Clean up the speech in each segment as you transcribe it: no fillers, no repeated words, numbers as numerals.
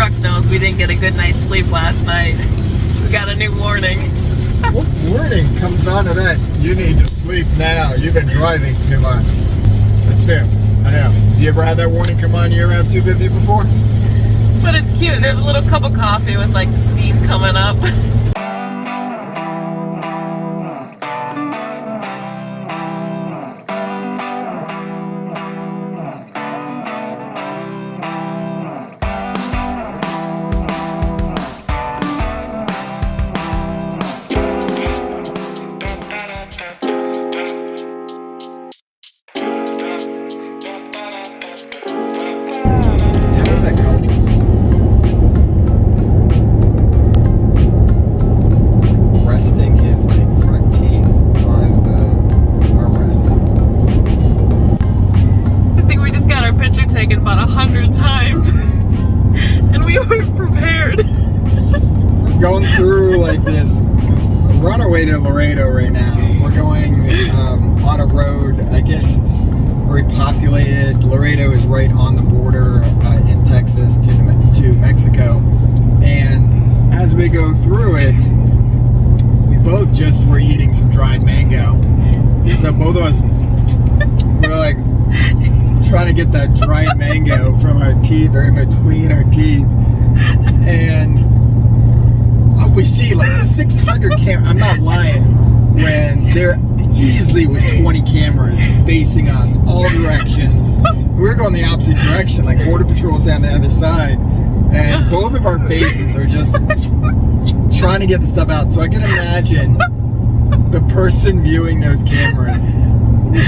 truck knows we didn't get a good night's sleep last night. We got a new warning. What warning comes onto that? You need to sleep now. You've been driving too much. That's new. I know. You ever had that warning come on your F-250 before? But it's cute. There's a little cup of coffee with like the steam coming up. Going through like this, we're on our way to Laredo right now. We're going on a road, I guess it's very populated. Laredo is right on the border in Texas to Mexico. And as we go through it, we both just were eating some dried mango. So both of us, we're like trying to get that dried mango from our teeth or in between our teeth. And we see like 600 cameras, I'm not lying, when there easily was 20 cameras facing us, all directions. We were going the opposite direction, like Border Patrol's on the other side. And both of our faces are just trying to get the stuff out. So I can imagine the person viewing those cameras,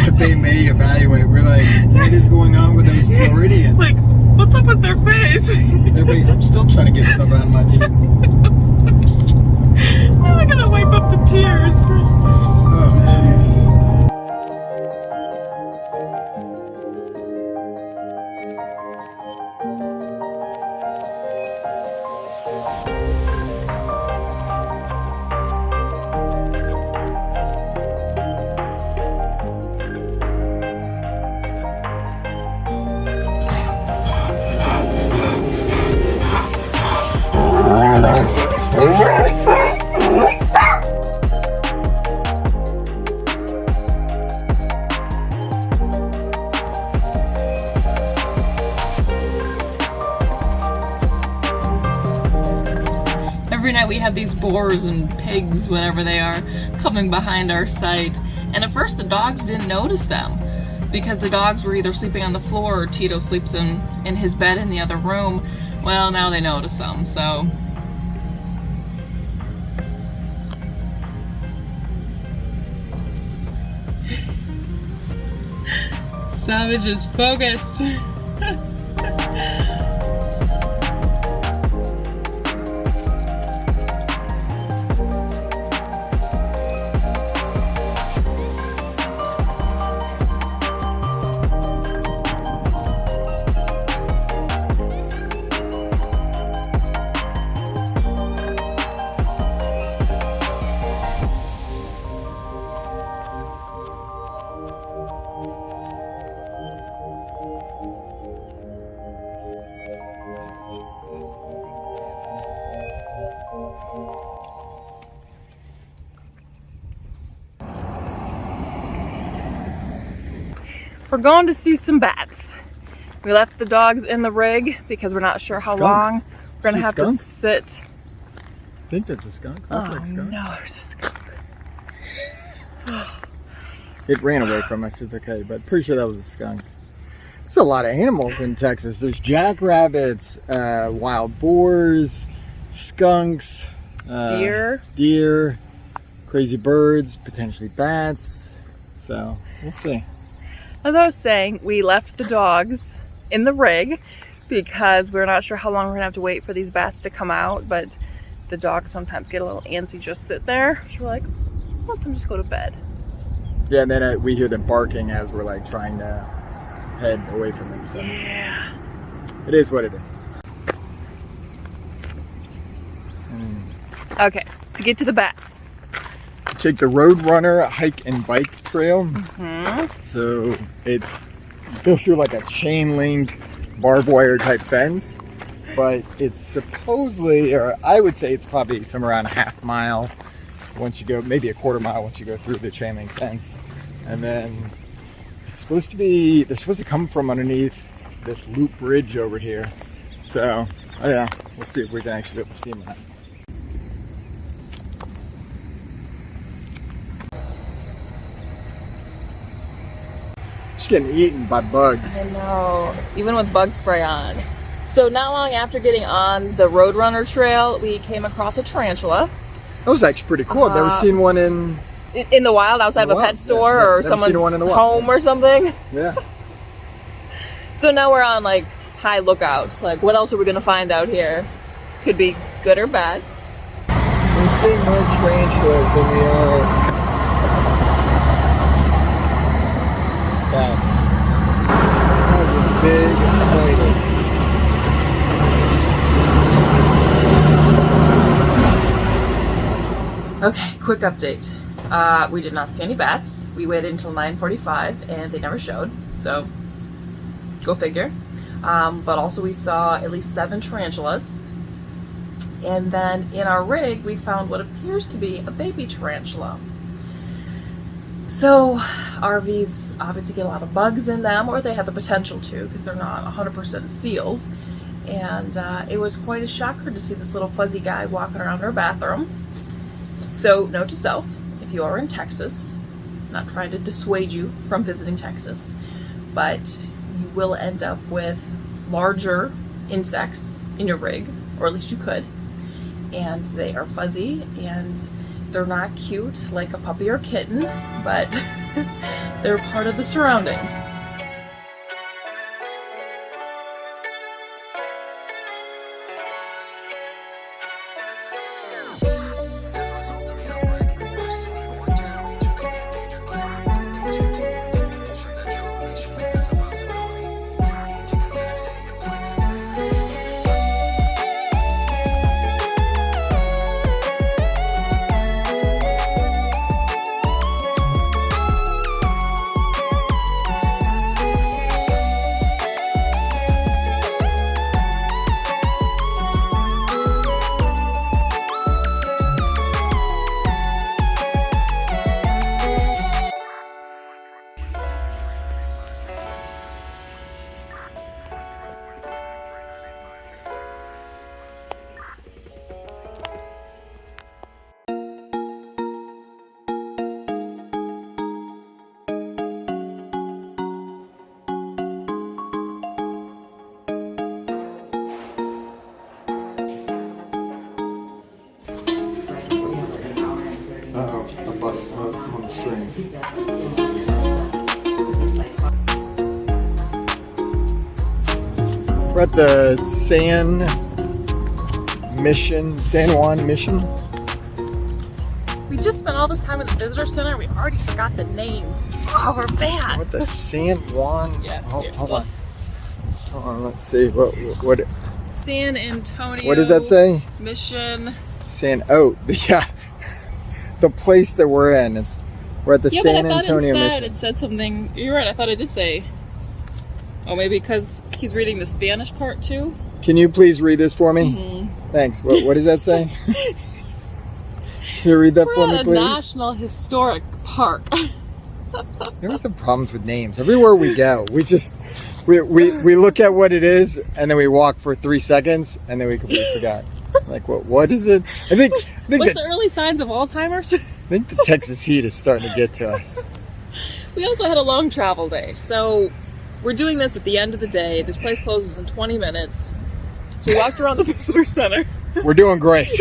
what they may evaluate. We're like, what is going on with those Floridians? Like, what's up with their face? Everybody, I'm still trying to get stuff out of my teeth. Now I gotta wipe up the tears. Oh, jeez. Every night we have these boars and pigs, whatever they are, coming behind our site. And at first the dogs didn't notice them because the dogs were either sleeping on the floor or Tito sleeps in his bed in the other room. Well, now they notice them, so. Savage is focused. We're going to see some bats. We left the dogs in the rig because we're not sure how long we're gonna have to sit. I think that's a skunk. Oh like skunk. no, there's a skunk. It ran away from us, it's okay, but pretty sure that was a skunk. There's a lot of animals in Texas. There's jackrabbits, wild boars, skunks, deer, crazy birds, potentially bats. So we'll see. As I was saying, we left the dogs in the rig because we're not sure how long we're gonna have to wait for these bats to come out, but the dogs sometimes get a little antsy just sit there. So we're like, let them just go to bed. Yeah, and then we hear them barking as we're like trying to head away from them. So yeah. It is what it is. Okay, to get to the bats. Take the Roadrunner hike and bike trail. Mm-hmm. So it's go through like a chain link barbed wire type fence, but it's supposedly, or I would say it's probably somewhere around a half mile once you go, maybe a quarter mile once you go through the chain link fence. And then it's supposed to be, they're supposed to come from underneath this loop bridge over here. So, I don't know. We'll see if we can actually be able to see them or not. She's getting eaten by bugs. I know, even with bug spray on. So not long after getting on the Roadrunner trail, we came across a tarantula. That was actually pretty cool. I've never seen one in the wild, outside of a pet store, yeah, or someone's home or something. Yeah. So now we're on like high lookout. Like, what else are we gonna find out here? Could be good or bad. We're seeing more tarantulas than we are bats. That was a big spider. Okay, quick update. We did not see any bats. We waited until 9:45 and they never showed. So, go figure. But also we saw at least 7 tarantulas. And then in our rig, we found what appears to be a baby tarantula. So RVs obviously get a lot of bugs in them, or they have the potential to, because they're not 100% sealed. And it was quite a shocker to see this little fuzzy guy walking around our bathroom. So note to self, if you are in Texas, I'm not trying to dissuade you from visiting Texas, but you will end up with larger insects in your rig, or at least you could. And they are fuzzy, and they're not cute like a puppy or kitten, but they're part of the surroundings. A bus on the strings. We're at the San Juan Mission. We just spent all this time at the visitor center. We already forgot the name. Oh, we're bad. What, the San Juan? Yeah. Hold on. Hold on. Let's see. What? San Antonio. What does that say? Mission. Yeah. The place that we're in. We're at the San Antonio Mission. It said something. You're right. I thought it did say. Oh, maybe because he's reading the Spanish part too. Can you please read this for me? Mm-hmm. Thanks. What does that say? Can you read that for me, please? We're at a National Historic Park. There are some problems with names. Everywhere we go, we look at what it is, and then we walk for 3 seconds, and then we completely forgot. Like, what is it? I think What's the early signs of Alzheimer's? I think the Texas heat is starting to get to us. We also had a long travel day, so we're doing this at the end of the day. This place closes in 20 minutes. So we walked around the visitor center. We're doing great.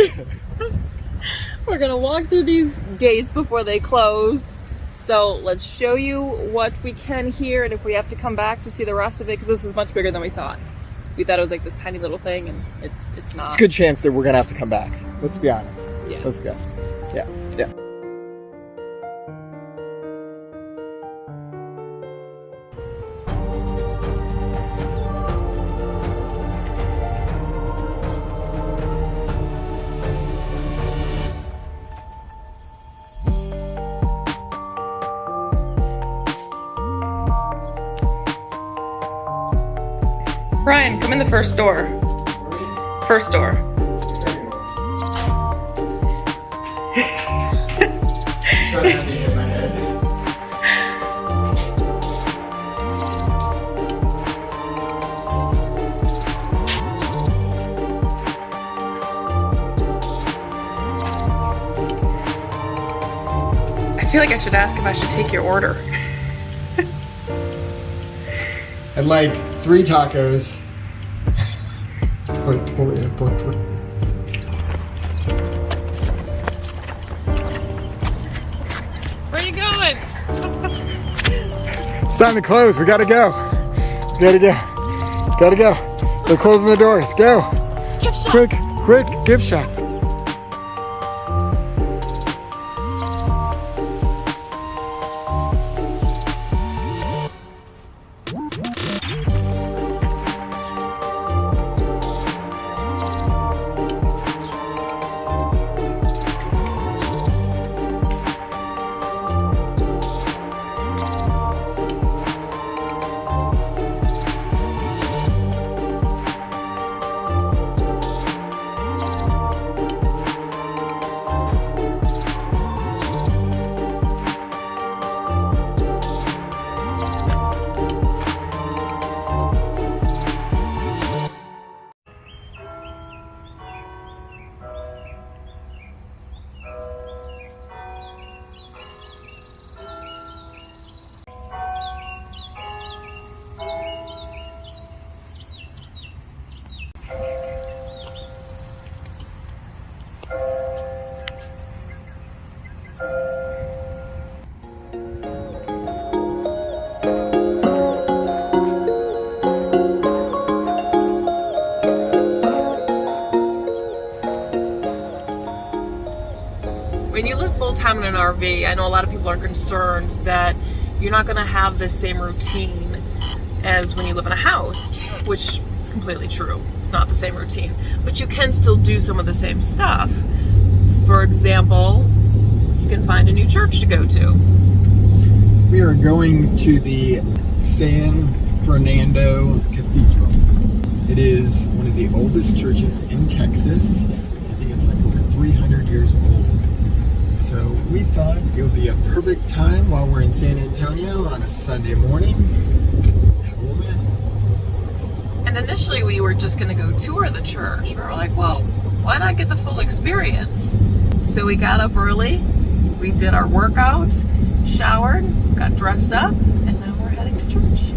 We're gonna walk through these gates before they close. So let's show you what we can here, and if we have to come back to see the rest of it, because this is much bigger than we thought. We thought it was like this tiny little thing, and it's not. It's a good chance that we're gonna have to come back. Let's be honest. Yeah. Let's go. Yeah. Brian, come in the first door. First door. Try to have it in my head. I feel like I should ask if I should take your order. I'd like 3 tacos. It's probably totally inappropriate. Where are you going? It's time to close. We gotta go. Gotta go. Gotta go. They're closing the doors. Go. Gift shop. Quick, quick, gift shop. When you live full-time in an RV, I know a lot of people are concerned that you're not going to have the same routine as when you live in a house, which is completely true. It's not the same routine, but you can still do some of the same stuff. For example, you can find a new church to go to. We are going to the San Fernando Cathedral. It is one of the oldest churches in Texas. I think it's like over 300 years old. So we thought it would be a perfect time while we're in San Antonio on a Sunday morning. Have a little mass. And initially we were just going to go tour the church. We were like, well, why not get the full experience? So we got up early, we did our workout, showered, got dressed up, and now we're heading to church.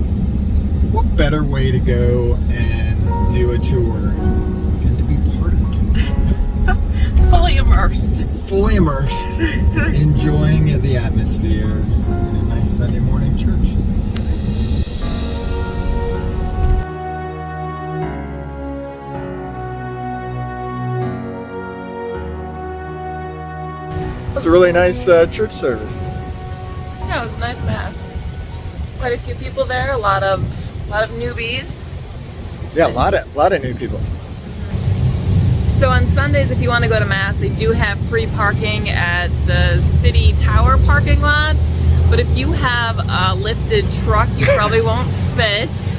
What better way to go and do a tour than to be part of the tour? Fully immersed. Fully immersed, enjoying the atmosphere in a nice Sunday morning church. That was a really nice church service. Yeah, it was a nice mass. Quite a few people there, a lot of newbies. Yeah, a lot of new people. So on Sundays, if you want to go to mass, they do have free parking at the city tower parking lot. But if you have a lifted truck, you probably won't fit.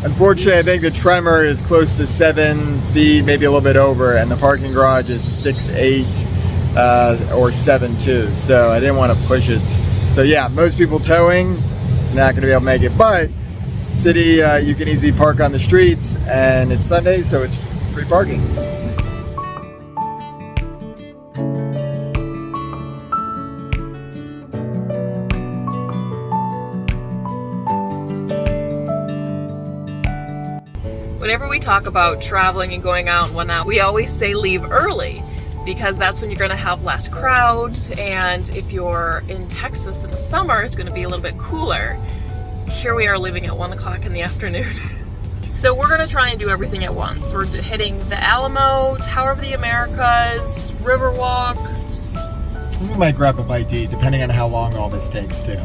Unfortunately, I think the tremor is close to 7 feet, maybe a little bit over, and the parking garage is 6'8", or 7'2". So I didn't want to push it. So yeah, most people towing, not going to be able to make it. But city, you can easily park on the streets, and it's Sunday, so it's free parking. Whenever we talk about traveling and going out and whatnot, we always say leave early because that's when you're going to have less crowds, and if you're in Texas in the summer, it's going to be a little bit cooler. Here we are leaving at 1 o'clock in the afternoon. So we're going to try and do everything at once. We're hitting the Alamo, Tower of the Americas, Riverwalk. We might grab a bite to eat, depending on how long all this takes too.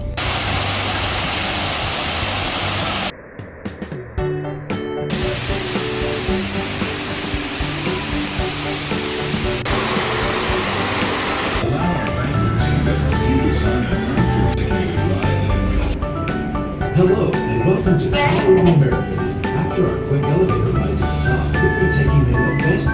Hello and welcome to Tower of the Americas. After our quick elevator ride to the top, we'll be taking in the best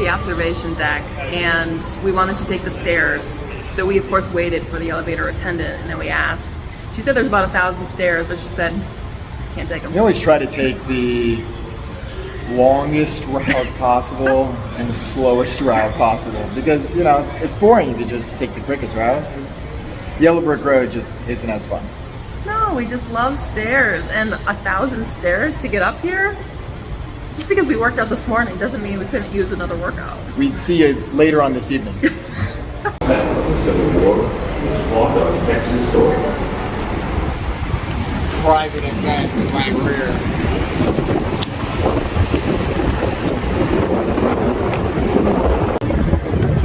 the observation deck, and we wanted to take the stairs. So we, of course, waited for the elevator attendant, and then we asked. She said there's about 1,000 stairs, but she said, can't take them. We always try to take the longest route possible and the slowest route possible because, you know, it's boring if you just take the quickest route. Yellow Brick Road just isn't as fun. No, we just love stairs, and 1,000 stairs to get up here? Just because we worked out this morning doesn't mean we couldn't use another workout. We'd see you later on this evening. The Civil War was fought on Texas soil. Private events in my rear.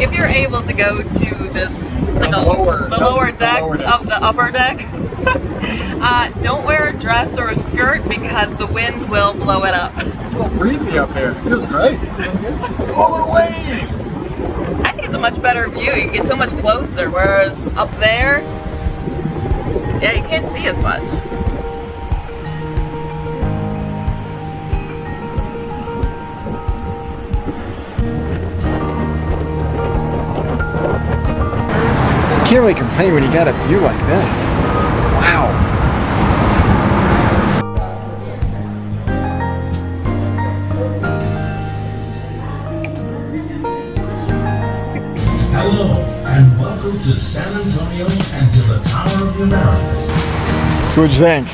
If you're able to go to this, The lower deck deck. of the upper deck, don't wear a dress or a skirt because the wind will blow it up. It's a little breezy up here. It feels great. Feels good. Oh, the wave! I think it's a much better view. You get so much closer, whereas up there, yeah, you can't see as much. Can't really complain when you got a view like this. Wow. Hello, and welcome to San Antonio and to the Tower of the Americas. So what'd you think?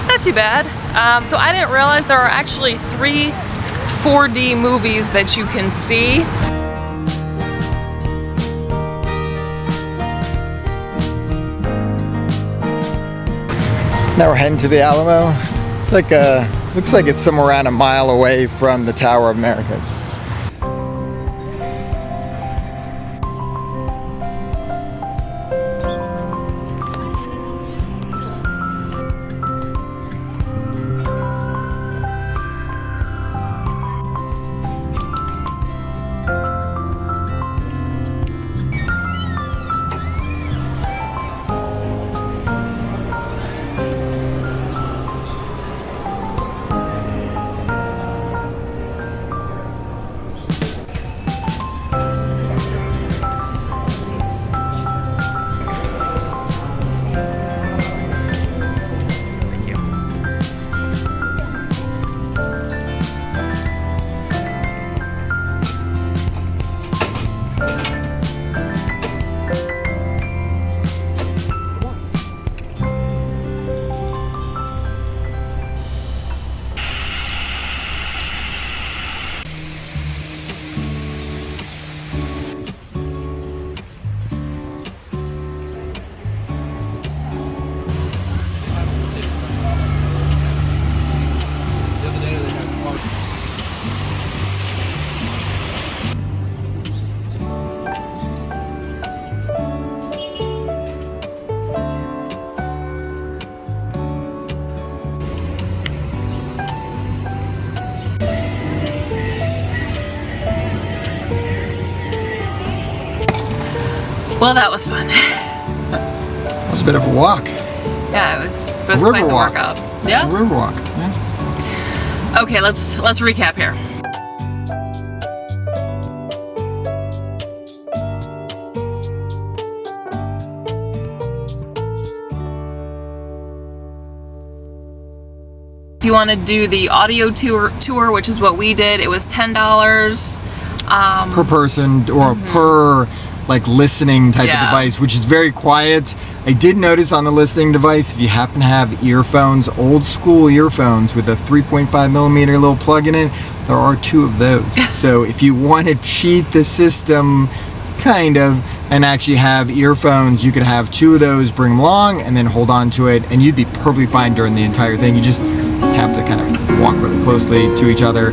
Not too bad. So I didn't realize there are actually 3 4D movies that you can see. Now we're heading to the Alamo. It's like looks like it's somewhere around a mile away from the Tower of Americas. Well, that was fun. That was a bit of a walk. Yeah, it was quite the Riverwalk. workout. Yeah? Riverwalk. Yeah. Okay, let's recap here. If you want to do the audio tour, which is what we did, it was $10 Per person or per like listening type of device, which is very quiet. I did notice on the listening device, if you happen to have earphones, old school earphones with a 3.5 millimeter little plug in it, there are 2 of those. So if you want to cheat the system, kind of, and actually have earphones, you could have 2 of those, bring them along, and then hold on to it, and you'd be perfectly fine during the entire thing. You just have to kind of walk really closely to each other.